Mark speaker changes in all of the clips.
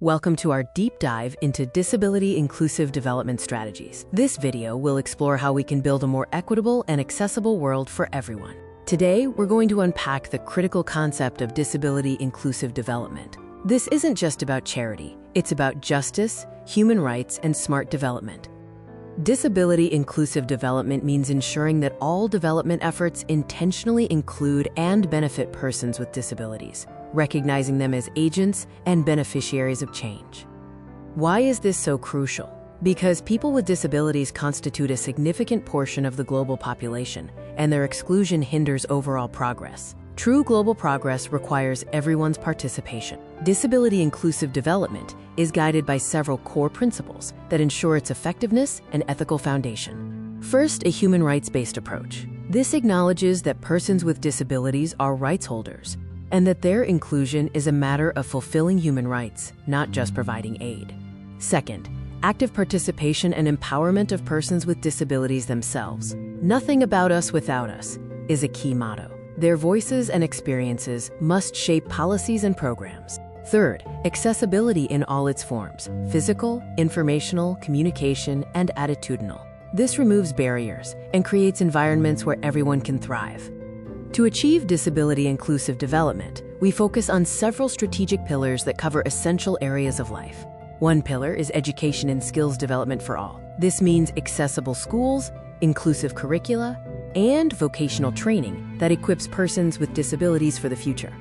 Speaker 1: Welcome to our deep dive into disability inclusive development strategies. This video will explore how we can build a more equitable and accessible world for everyone. Today, we're going to unpack the critical concept of disability inclusive development. This isn't just about charity, it's about justice, human rights, and smart development. Disability inclusive development means ensuring that all development efforts intentionally include and benefit persons with disabilities, recognizing them as agents and beneficiaries of change. Why is this so crucial? Because people with disabilities constitute a significant portion of the global population, and their exclusion hinders overall progress. True global progress requires everyone's participation. Disability inclusive development is guided by several core principles that ensure its effectiveness and ethical foundation. First, a human rights-based approach. This acknowledges that persons with disabilities are rights holders, and that their inclusion is a matter of fulfilling human rights, not just providing aid. Second, active participation and empowerment of persons with disabilities themselves. "Nothing about us without us" is a key motto. Their voices and experiences must shape policies and programs. Third, accessibility in all its forms: physical, informational, communication, and attitudinal. This removes barriers and creates environments where everyone can thrive. To achieve disability inclusive development, we focus on several strategic pillars that cover essential areas of life. One pillar is education and skills development for all. This means accessible schools, inclusive curricula, and vocational training that equips persons with disabilities for the future.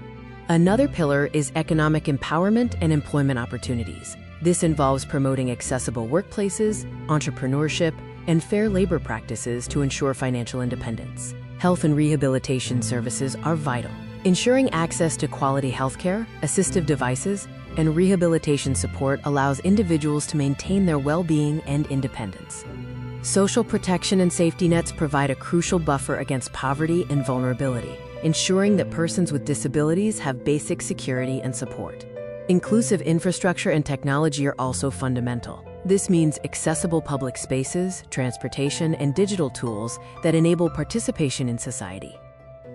Speaker 1: Another pillar is economic empowerment and employment opportunities. This involves promoting accessible workplaces, entrepreneurship, and fair labor practices to ensure financial independence. Health and rehabilitation services are vital. Ensuring access to quality healthcare, assistive devices, and rehabilitation support allows individuals to maintain their well-being and independence. Social protection and safety nets provide a crucial buffer against poverty and vulnerability, ensuring that persons with disabilities have basic security and support. Inclusive infrastructure and technology are also fundamental. This means accessible public spaces, transportation, and digital tools that enable participation in society.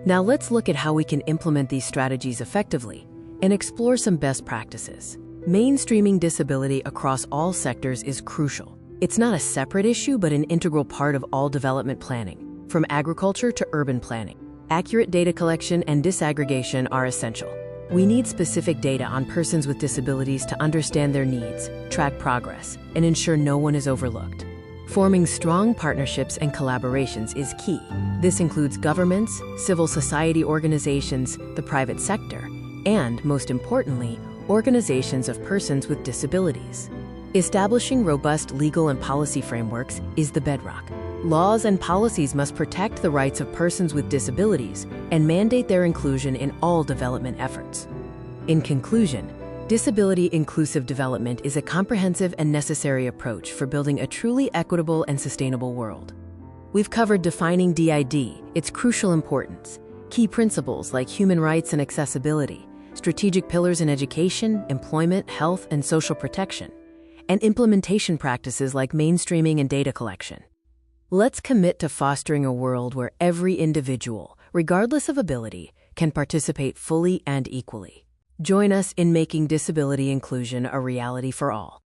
Speaker 1: Now let's look at how we can implement these strategies effectively and explore some best practices. Mainstreaming disability across all sectors is crucial. It's not a separate issue, but an integral part of all development planning, from agriculture to urban planning. Accurate data collection and disaggregation are essential. We need specific data on persons with disabilities to understand their needs, track progress, and ensure no one is overlooked. Forming strong partnerships and collaborations is key. This includes governments, civil society organizations, the private sector, and, most importantly, organizations of persons with disabilities. Establishing robust legal and policy frameworks is the bedrock. Laws and policies must protect the rights of persons with disabilities and mandate their inclusion in all development efforts. In conclusion, disability inclusive development is a comprehensive and necessary approach for building a truly equitable and sustainable world. We've covered defining DID, its crucial importance, key principles like human rights and accessibility, strategic pillars in education, employment, health, and social protection, and implementation practices like mainstreaming and data collection. Let's commit to fostering a world where every individual, regardless of ability, can participate fully and equally. Join us in making disability inclusion a reality for all.